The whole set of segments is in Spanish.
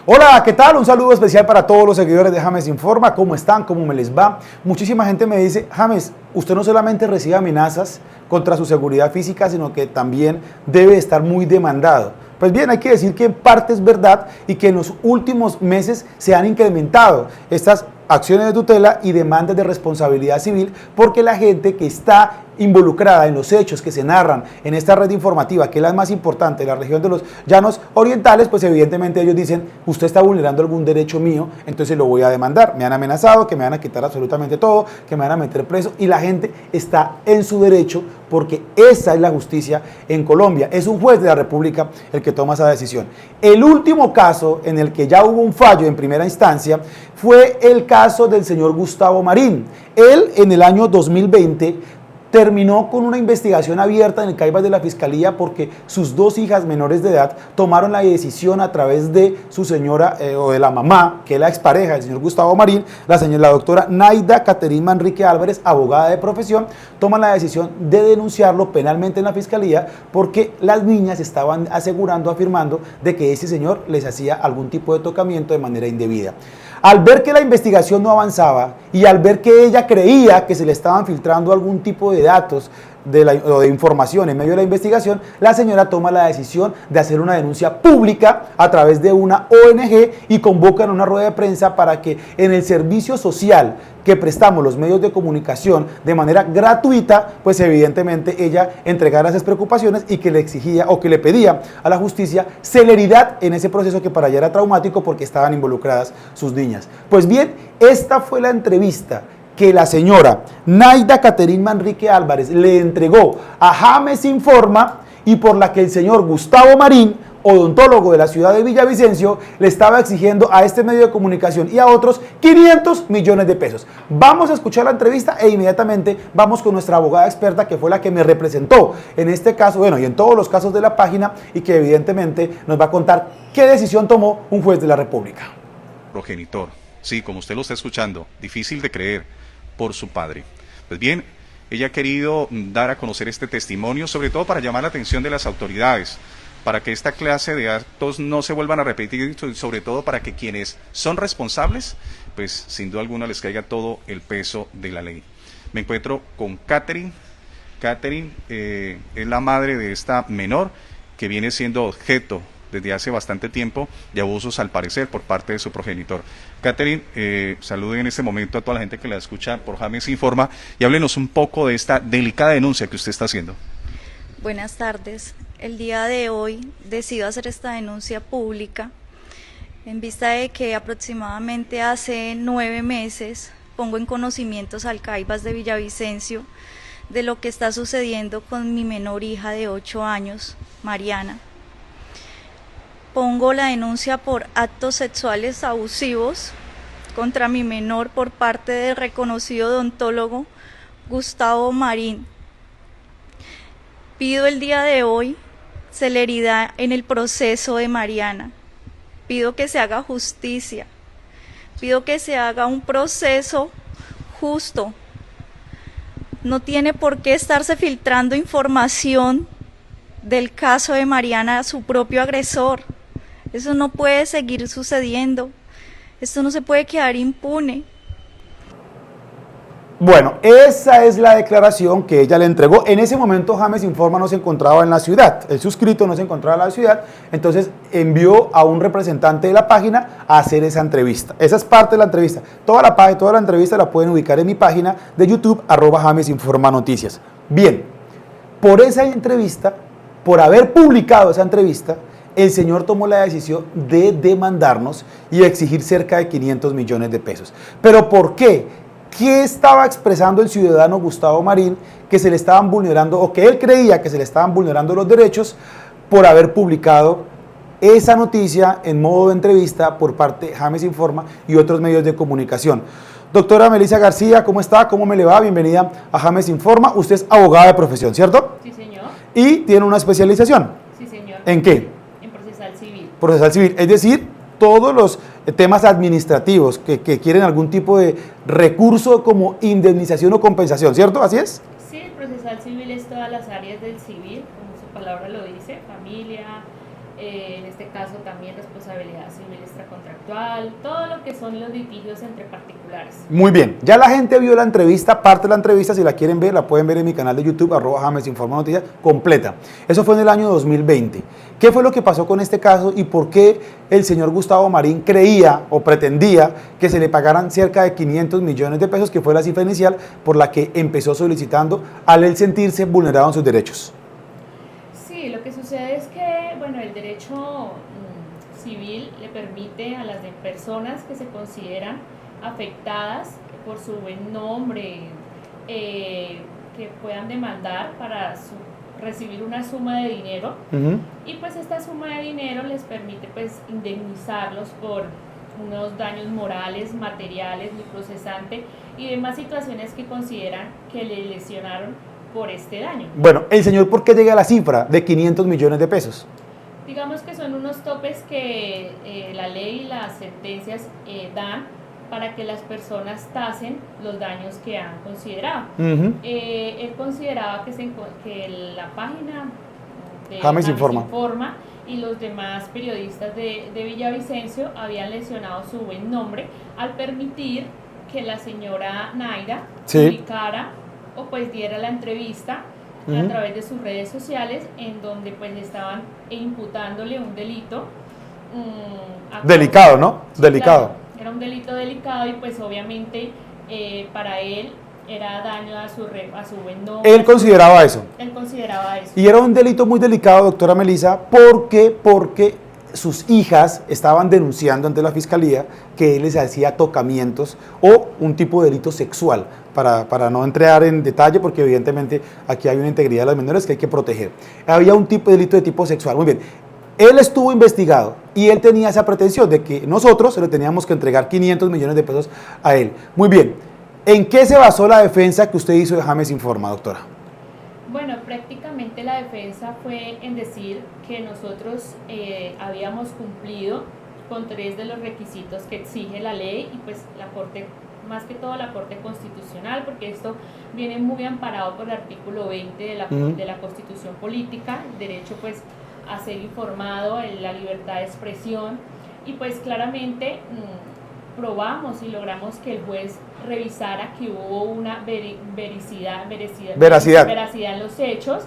Hola, ¿qué tal? Un saludo especial para todos los seguidores de James Informa. ¿Cómo están? ¿Cómo me les va? Muchísima gente me dice, James, usted no solamente recibe amenazas contra su seguridad física, sino que también debe estar muy demandado. Pues bien, hay que decir que en parte es verdad y que en los últimos meses se han incrementado estas acciones de tutela y demandas de responsabilidad civil porque la gente que está involucrada en los hechos que se narran en esta red informativa, que es la más importante de la región de los Llanos Orientales, pues evidentemente ellos dicen, usted está vulnerando algún derecho mío, entonces lo voy a demandar. Me han amenazado, que me van a quitar absolutamente todo, que me van a meter preso, y la gente está en su derecho porque esa es la justicia en Colombia. Es un juez de la República el que toma esa decisión. El último caso en el que ya hubo un fallo en primera instancia fue el caso del señor Gustavo Marín. Él en el año 2020 terminó con una investigación abierta en el CAIBAS de la Fiscalía porque sus dos hijas menores de edad tomaron la decisión a través de su señora o de la mamá, que es la expareja del señor Gustavo Marín, la doctora Naida Caterine Manrique Álvarez, abogada de profesión, toman la decisión de denunciarlo penalmente en la Fiscalía porque las niñas estaban asegurando, afirmando de que ese señor les hacía algún tipo de tocamiento de manera indebida. Al ver que la investigación no avanzaba y al ver que ella creía que se le estaban filtrando algún tipo de datos o de información en medio de la investigación, la señora toma la decisión de hacer una denuncia pública a través de una ONG y convocan una rueda de prensa para que en el servicio social que prestamos los medios de comunicación de manera gratuita, pues evidentemente ella entregara esas preocupaciones y que le exigía o que le pedía a la justicia celeridad en ese proceso que para ella era traumático porque estaban involucradas sus niñas. Pues bien, esta fue la entrevista que la señora Naida Caterine Manrique Álvarez le entregó a James Informa y por la que el señor Gustavo Marín, odontólogo de la ciudad de Villavicencio, le estaba exigiendo a este medio de comunicación y a otros 500 millones de pesos. Vamos a escuchar la entrevista e inmediatamente vamos con nuestra abogada experta que fue la que me representó en este caso, bueno, y en todos los casos de la página, y que evidentemente nos va a contar qué decisión tomó un juez de la República. Progenitor, sí, como usted lo está escuchando, difícil de creer, por su padre. Pues bien, ella ha querido dar a conocer este testimonio, sobre todo para llamar la atención de las autoridades, para que esta clase de actos no se vuelvan a repetir y sobre todo para que quienes son responsables, pues sin duda alguna les caiga todo el peso de la ley. Me encuentro con Caterine. Caterine es la madre de esta menor que viene siendo objeto desde hace bastante tiempo de abusos al parecer por parte de su progenitor. Caterine, salude en este momento a toda la gente que la escucha por James Informa y háblenos un poco de esta delicada denuncia que usted está haciendo. Buenas tardes. El día de hoy decido hacer esta denuncia pública en vista de que aproximadamente hace 9 meses pongo en conocimientos al CAIBAS de Villavicencio de lo que está sucediendo con mi menor hija de 8 años, Mariana. Pongo la denuncia por actos sexuales abusivos contra mi menor por parte del reconocido odontólogo Gustavo Marín. Pido el día de hoy celeridad en el proceso de Mariana. Pido que se haga justicia. Pido que se haga un proceso justo. No tiene por qué estarse filtrando información del caso de Mariana a su propio agresor. Eso no puede seguir sucediendo. Esto no se puede quedar impune. Bueno, esa es la declaración que ella le entregó. En ese momento James Informa no se encontraba en la ciudad, el suscrito no se encontraba en la ciudad, entonces envió a un representante de la página a hacer esa entrevista. Esa es parte de la entrevista. Toda la entrevista la pueden ubicar en mi página de YouTube, @James Informa Noticias. Bien, por esa entrevista, por haber publicado esa entrevista, el señor tomó la decisión de demandarnos y exigir cerca de 500 millones de pesos. ¿Pero por qué? ¿Qué estaba expresando el ciudadano Gustavo Marín que se le estaban vulnerando, o que él creía que se le estaban vulnerando los derechos por haber publicado esa noticia en modo de entrevista por parte de James Informa y otros medios de comunicación? Doctora Melissa García, ¿cómo está? ¿Cómo me le va? Bienvenida a James Informa. Usted es abogada de profesión, ¿cierto? Sí, señor. Y tiene una especialización. Sí, señor. ¿En qué? En procesal civil. Procesal civil, es decir, todos los temas administrativos que quieren algún tipo de recurso como indemnización o compensación, ¿cierto? ¿Así es? Sí, el procesal civil es todas las áreas del civil, como su palabra lo dice, familia, en este caso también responsabilidad civil extracontractual, todo lo que son los litigios entre particulares. Muy bien, ya la gente vio la entrevista, parte de la entrevista, si la quieren ver, la pueden ver en mi canal de YouTube, @JamesInforma Noticias, completa. Eso fue en el año 2020. ¿Qué fue lo que pasó con este caso y por qué el señor Gustavo Marín creía o pretendía que se le pagaran cerca de 500 millones de pesos, que fue la cifra inicial por la que empezó solicitando al él sentirse vulnerado en sus derechos? Sí, lo que sucede es que, bueno, el derecho civil le permite a las personas que se consideran afectadas por su buen nombre, que puedan demandar para recibir una suma de dinero, y pues esta suma de dinero les permite pues indemnizarlos por unos daños morales, materiales, lucro cesante y demás situaciones que consideran que le lesionaron por este daño. Bueno, el señor, ¿por qué llega a la cifra de 500 millones de pesos? Digamos que son unos topes que la ley y las sentencias dan para que las personas tasen los daños que han considerado. Él consideraba que la página de James Informa y los demás periodistas de Villavicencio habían lesionado su buen nombre al permitir que la señora Naira publicara o pues diera la entrevista a través de sus redes sociales, en donde pues estaban imputándole un delito delicado, ¿no? Sí, delicado. Claro, era un delito delicado y pues obviamente para él era daño a su buen nombre. Él consideraba eso. Él consideraba eso. Y era un delito muy delicado, doctora Melissa, porque sus hijas estaban denunciando ante la fiscalía que él les hacía tocamientos o un tipo de delito sexual, para no entrar en detalle, porque evidentemente aquí hay una integridad de las menores que hay que proteger. Había un tipo de delito de tipo sexual. Muy bien. Él estuvo investigado y él tenía esa pretensión de que nosotros le teníamos que entregar 500 millones de pesos a él. Muy bien. ¿En qué se basó la defensa que usted hizo de James Informa, doctora? Bueno, prácticamente la defensa fue en decir que nosotros habíamos cumplido con 3 de los requisitos que exige la ley y pues la Corte, más que todo la Corte Constitucional, porque esto viene muy amparado por el artículo 20 de la Constitución Política, el derecho pues a ser informado, la libertad de expresión, y pues claramente probamos y logramos que el juez revisara que hubo una veracidad en los hechos,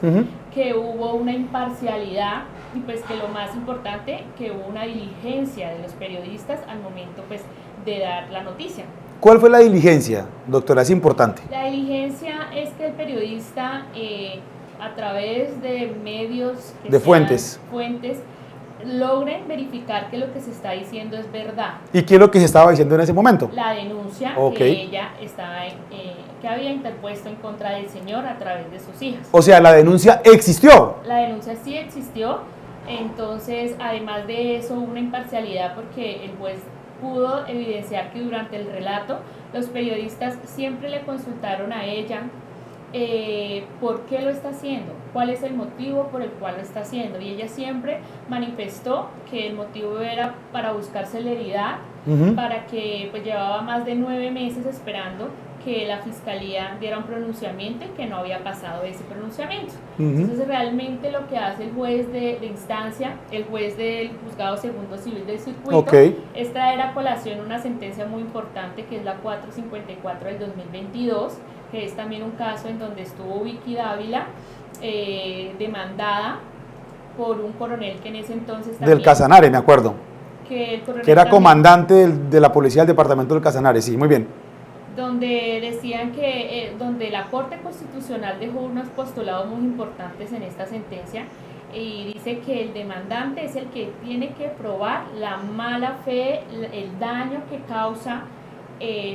que hubo una imparcialidad y pues que lo más importante, que hubo una diligencia de los periodistas al momento pues de dar la noticia. ¿Cuál fue la diligencia, doctora? Es importante. La diligencia es que el periodista a través de medios, de fuentes, logren verificar que lo que se está diciendo es verdad. ¿Y qué es lo que se estaba diciendo en ese momento? La denuncia que ella estaba que había interpuesto en contra del señor a través de sus hijas. O sea, la denuncia existió. La denuncia sí existió, entonces además de eso hubo una imparcialidad porque el juez pudo evidenciar que durante el relato los periodistas siempre le consultaron a ella por qué lo está haciendo, cuál es el motivo por el cual lo está haciendo, y ella siempre manifestó que el motivo era para buscar celeridad, para que pues llevaba más de 9 meses esperando que la fiscalía diera un pronunciamiento y que no había pasado ese pronunciamiento. Entonces realmente lo que hace el juez de instancia, el juez del Juzgado Segundo Civil del Circuito, es traer a colación una sentencia muy importante que es la 454 del 2022, que es también un caso en donde estuvo Vicky Dávila demandada por un coronel que en ese entonces también, del Casanare, me acuerdo, que era también comandante de la policía del departamento del Casanare. Sí, muy bien. Donde decían que donde la Corte Constitucional dejó unos postulados muy importantes en esta sentencia, y dice que el demandante es el que tiene que probar la mala fe, el daño que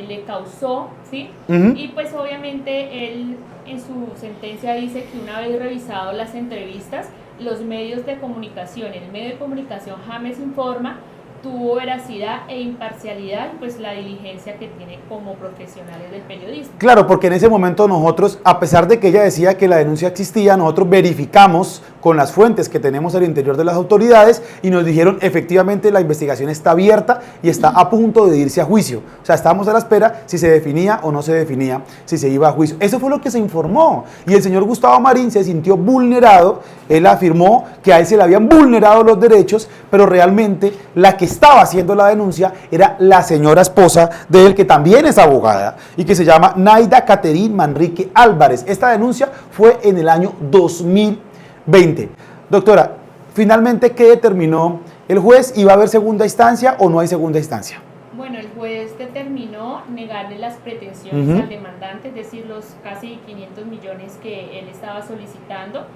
le causó, ¿sí? Y pues obviamente él en su sentencia dice que una vez revisado las entrevistas, los medios de comunicación, el medio de comunicación James Informa, tuvo veracidad e imparcialidad, pues la diligencia que tiene como profesionales del periodismo. Claro, porque en ese momento nosotros, a pesar de que ella decía que la denuncia existía, nosotros verificamos con las fuentes que tenemos al interior de las autoridades y nos dijeron efectivamente la investigación está abierta y está a punto de irse a juicio. O sea, estábamos a la espera si se definía o no se definía, si se iba a juicio. Eso fue lo que se informó y el señor Gustavo Marín se sintió vulnerado. Él afirmó que a él se le habían vulnerado los derechos, pero realmente la que estaba haciendo la denuncia era la señora esposa de él, que también es abogada y que se llama Naida Caterín Manrique Álvarez. Esta denuncia fue en el año 2020. Doctora, finalmente, ¿qué determinó el juez? ¿Iba a haber segunda instancia o no hay segunda instancia? Bueno, el juez determinó negarle las pretensiones al demandante, es decir, los casi 500 millones que él estaba solicitando.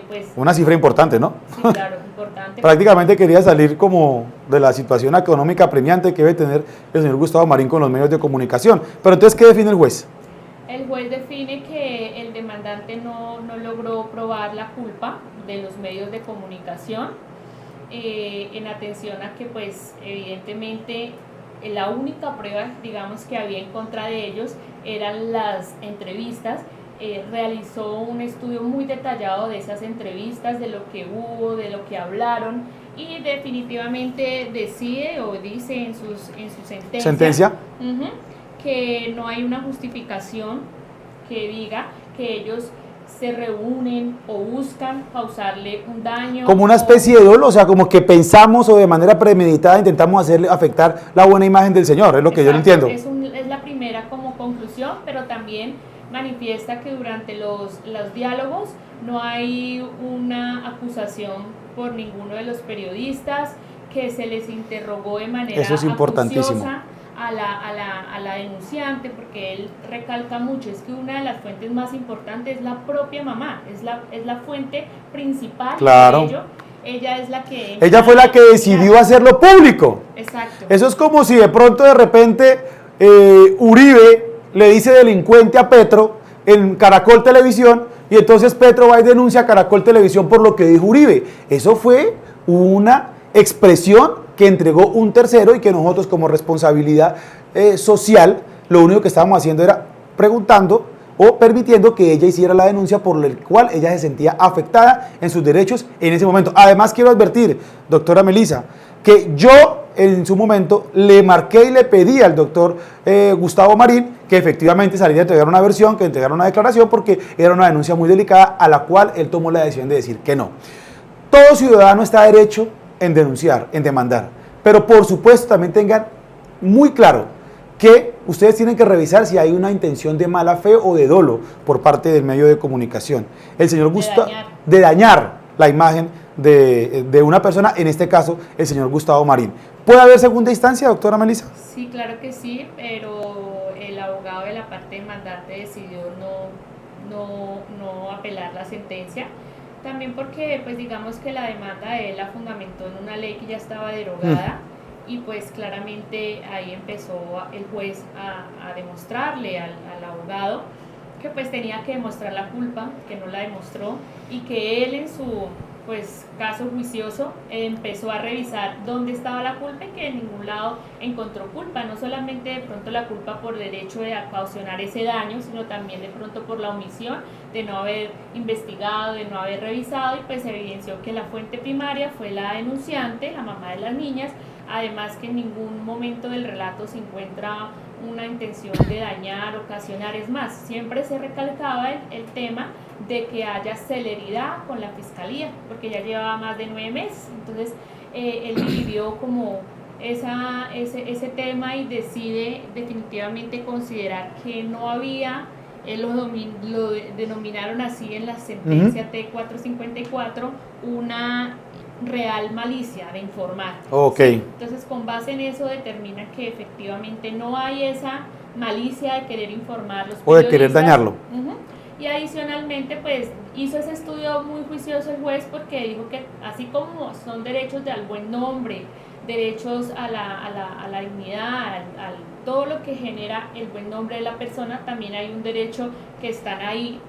Pues, una cifra importante, ¿no? Sí, claro, importante. Prácticamente quería salir como de la situación económica apremiante que debe tener el señor Gustavo Marín con los medios de comunicación. Pero entonces, ¿qué define el juez? El juez define que el demandante no logró probar la culpa de los medios de comunicación, en atención a que, pues, evidentemente, la única prueba, digamos, que había en contra de ellos eran las entrevistas. Realizó un estudio muy detallado de esas entrevistas, de lo que hubo, de lo que hablaron, y definitivamente decide o dice en su sentencia que no hay una justificación que diga que ellos se reúnen o buscan causarle un daño. Como una especie de dolo, o sea, como que pensamos o de manera premeditada intentamos hacerle afectar la buena imagen del Señor, es lo que yo no entiendo. Es la primera como conclusión, pero también manifiesta que durante los diálogos no hay una acusación por ninguno de los periodistas, que se les interrogó de manera eso es importantísimo a la denunciante, porque él recalca mucho, es que una de las fuentes más importantes es la propia mamá, es la fuente principal. Claro. De ello. Ella es la que... Ella fue la que decidió hacerlo público. Exacto. Eso es como si de pronto de repente Uribe le dice delincuente a Petro en Caracol Televisión y entonces Petro va y denuncia a Caracol Televisión por lo que dijo Uribe. Eso fue una expresión que entregó un tercero y que nosotros como responsabilidad social lo único que estábamos haciendo era preguntando o permitiendo que ella hiciera la denuncia por la cual ella se sentía afectada en sus derechos en ese momento. Además quiero advertir, doctora Melissa, que yo en su momento le marqué y le pedí al doctor Gustavo Marín que efectivamente saliera a entregar una versión, que entregara una declaración, porque era una denuncia muy delicada a la cual él tomó la decisión de decir que no. Todo ciudadano está derecho en denunciar, en demandar, pero por supuesto también tengan muy claro que ustedes tienen que revisar si hay una intención de mala fe o de dolo por parte del medio de comunicación. El señor de dañar la imagen de una persona, en este caso el señor Gustavo Marín. ¿Puede haber segunda instancia, doctora Melissa? Sí, claro que sí, pero el abogado de la parte demandante decidió no apelar la sentencia. También porque, pues, digamos que la demanda de él la fundamentó en una ley que ya estaba derogada y pues claramente ahí empezó el juez a demostrarle al abogado que pues tenía que demostrar la culpa, que no la demostró, y que él en su pues caso juicioso empezó a revisar dónde estaba la culpa y que en ningún lado encontró culpa, no solamente de pronto la culpa por derecho de ocasionar ese daño, sino también de pronto por la omisión de no haber investigado, de no haber revisado, y pues evidenció que la fuente primaria fue la denunciante, la mamá de las niñas, además que en ningún momento del relato se encuentra una intención de dañar, ocasionar, es más, siempre se recalcaba el tema de que haya celeridad con la fiscalía, porque ya llevaba más de 9 meses, entonces él dividió como ese tema y decide definitivamente considerar que no había, lo denominaron así en la sentencia T454, una real malicia de informar. Okay. ¿Sí? Entonces, con base en eso determina que efectivamente no hay esa malicia de querer informar los o de querer dañarlo. Y adicionalmente, pues, hizo ese estudio muy juicioso el juez, porque dijo que así como son derechos al buen nombre, derechos a la dignidad, todo lo que genera el buen nombre de la persona, también hay un derecho que están ahí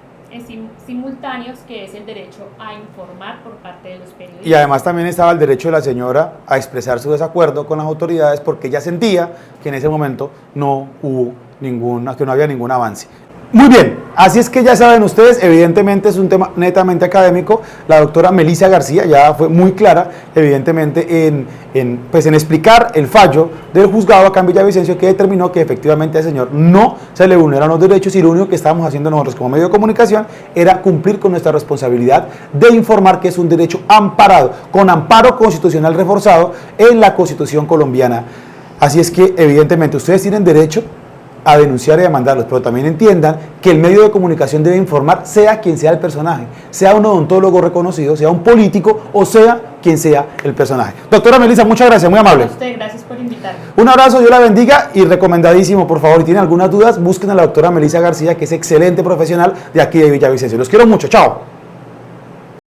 simultáneos, que es el derecho a informar por parte de los periodistas. Y además también estaba el derecho de la señora a expresar su desacuerdo con las autoridades porque ella sentía que en ese momento no hubo que no había ningún avance. Muy bien, así es que ya saben ustedes, evidentemente es un tema netamente académico. La doctora Melissa García ya fue muy clara, evidentemente, en explicar el fallo del juzgado acá en Villavicencio, que determinó que efectivamente al señor no se le vulneran los derechos y lo único que estábamos haciendo nosotros como medio de comunicación era cumplir con nuestra responsabilidad de informar, que es un derecho amparado, con amparo constitucional reforzado en la Constitución colombiana. Así es que evidentemente ustedes tienen derecho a denunciar y a demandarlos, pero también entiendan que el medio de comunicación debe informar, sea quien sea el personaje, sea un odontólogo reconocido, sea un político o sea quien sea el personaje. Doctora Melissa, muchas gracias, muy amable. A usted, gracias por invitarme. Un abrazo, Dios la bendiga y recomendadísimo, por favor, si tienen algunas dudas, busquen a la doctora Melissa García, que es excelente profesional de aquí de Villavicencio. Los quiero mucho, chao.